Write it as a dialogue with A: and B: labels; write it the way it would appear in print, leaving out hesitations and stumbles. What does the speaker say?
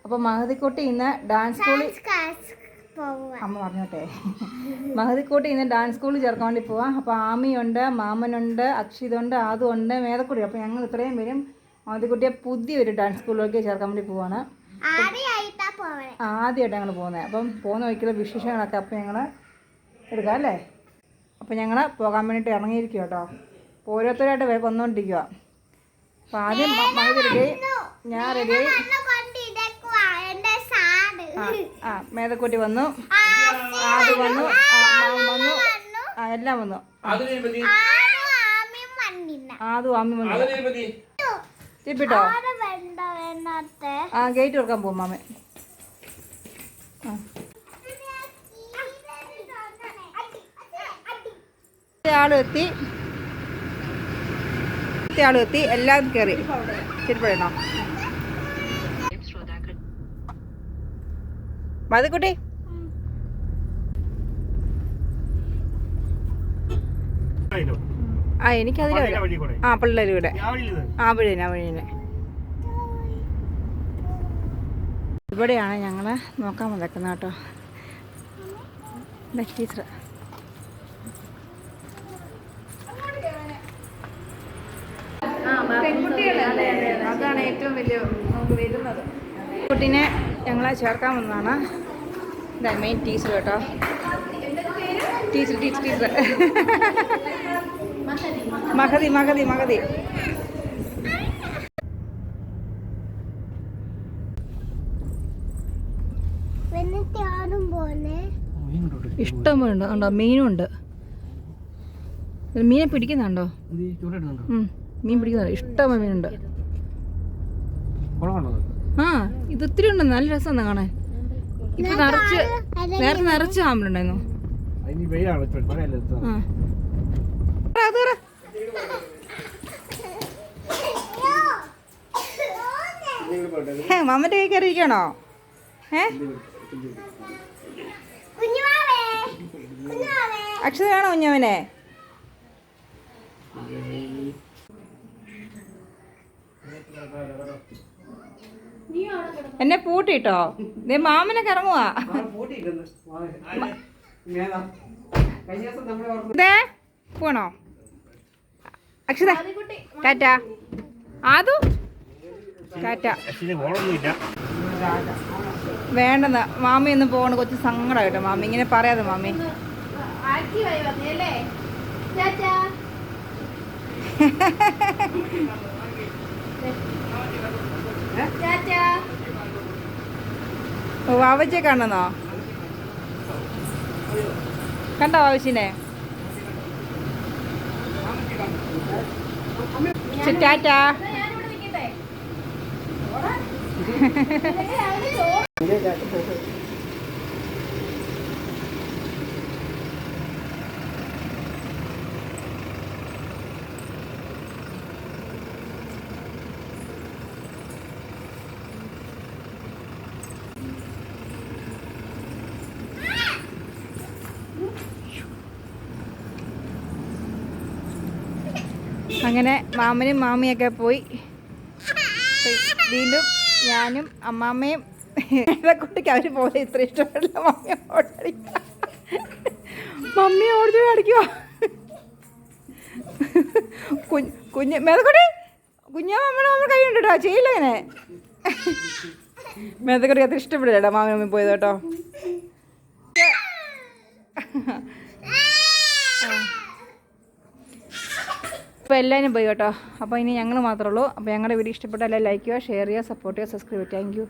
A: അപ്പോൾ മഹദിക്കുട്ടി ഇന്ന് ഡാൻസ് സ്കൂളിൽ അമ്മ പറഞ്ഞോട്ടെ. മഹദിക്കുട്ടി ഇന്ന് ഡാൻസ് സ്കൂളിൽ ചേർക്കാൻ വേണ്ടി പോവാം. അപ്പോൾ ആമിയുണ്ട്, മാമനുണ്ട്, അക്ഷിതുണ്ട്, ആദുണ്ട്, മേധക്കുട്ടി. അപ്പോൾ ഞങ്ങൾ ഇത്രയും പേരും മഹദിക്കുട്ടിയെ പുതിയൊരു ഡാൻസ് സ്കൂളിലേക്ക് ചേർക്കാൻ വേണ്ടി പോവാണ്. ആദ്യമായിട്ട് ഞങ്ങൾ പോകുന്നത്. അപ്പം പോകുന്ന വഴിക്കുള്ള വിശേഷങ്ങളൊക്കെ അപ്പോൾ ഞങ്ങൾ എടുക്കാം അല്ലേ. അപ്പോൾ ഞങ്ങൾ പോകാൻ വേണ്ടിയിട്ട് ഇറങ്ങിയിരിക്കുക കേട്ടോ. അപ്പോൾ ഓരോരുത്തരായിട്ട് വന്നുകൊണ്ടിരിക്കുക. അപ്പോൾ ആദ്യം മഹദി റെഡിയായി, ഞാൻ റെഡിയായി. മേധക്കുട്ടി വന്നു, ആദ്യം വന്നു, വന്നു, എല്ലാം വന്നു. ആദ്യം ആമി വന്നു. ചിപ്പിട്ടോ ഗേറ്റ് തുറക്കാൻ പോകും മാമ. ആളും എത്തി, എല്ലാവരും കയറി. ചിരിപ്പഴണോ മതിക്കുട്ടി? എനിക്കതിലെ പിള്ളേർ ഇവിടെ വഴി തന്നെ. ഇവിടെയാണ് ഞങ്ങൾ നോക്കാൻ വന്നേക്കുന്നത് കേട്ടോ. ടീച്ചർ അതാണ് ഏറ്റവും വലിയ നമുക്ക് വരുന്നത്. കുട്ടീനെ ഞങ്ങളെ ചേർക്കാൻ വന്നതാണ്. ഇതാ മെയിൻ ടീച്ചർ കേട്ടോ. ടീച്ചർ മഹതി. ഇഷ്ടം പോലെ ഉണ്ട്. ഉണ്ടോ? മീനുണ്ട്. മീനെ പിടിക്കുന്നുണ്ടോ? മീൻ പിടിക്കുന്നുണ്ടോ? ഇഷ്ടം മീനുണ്ട്. ഇത് ഒത്തിരി ഉണ്ട്. നല്ല രസമാണ് കാണാൻ. ഇപ്പൊ നേരത്തെ നിറച്ച് ആമ്പലുണ്ടായിരുന്നു. മാമന്റെ കൈ കയറിയിരിക്കണോ? അക്ഷത വേണോ കുഞ്ഞവനെ? എന്നെ പൂട്ടിട്ടോ. മാമനെ കറങ്ങുവാ. പോണോ അക്ഷത? ടാറ്റ. ആദു ടാറ്റ. വേണ്ടെന്ന് മാമി ഒന്ന് പോകണം. കൊച്ചു സങ്കടം കേട്ടോ മാമി. ഇങ്ങനെ പറയാതെ മാമി. വാവച്ചെ കാണുന്നോ? കണ്ടോ വാവച്ചിനെ? ടാറ്റാ. അങ്ങനെ മാമനും മാമിയൊക്കെ പോയി. വീണ്ടും ഞാനും അമ്മാമ്മയും കുട്ടിക്ക് അവർ പോലെ ഇത്ര ഇഷ്ടപ്പെടില്ല. മമ്മി ഓടിച്ചു അടിക്കുവോ? കുഞ്ഞ് മേധക്കുട്ടി കുഞ്ഞമ്മ കൈ ഉണ്ട് കേട്ടോ. ചെയ്യില്ല ഇങ്ങനെ. മേധക്കുട്ടി അത്ര ഇഷ്ടപ്പെടില്ല മാമി മമ്മി പോയത് കേട്ടോ. അപ്പോൾ എല്ലാവരും പോയി കേട്ടോ. അപ്പോൾ ഇനി ഞങ്ങൾ മാത്രമേ ഉള്ളൂ. അപ്പോൾ ഞങ്ങളുടെ വീഡിയോ ഇഷ്ടപ്പെട്ടാൽ ലൈക്ക് ചെയ്യുക, ഷെയർ ചെയ്യുക, സപ്പോർട്ട് ചെയ്യുക, സബ്സ്ക്രൈബ് ചെയ്യുക. Thank you.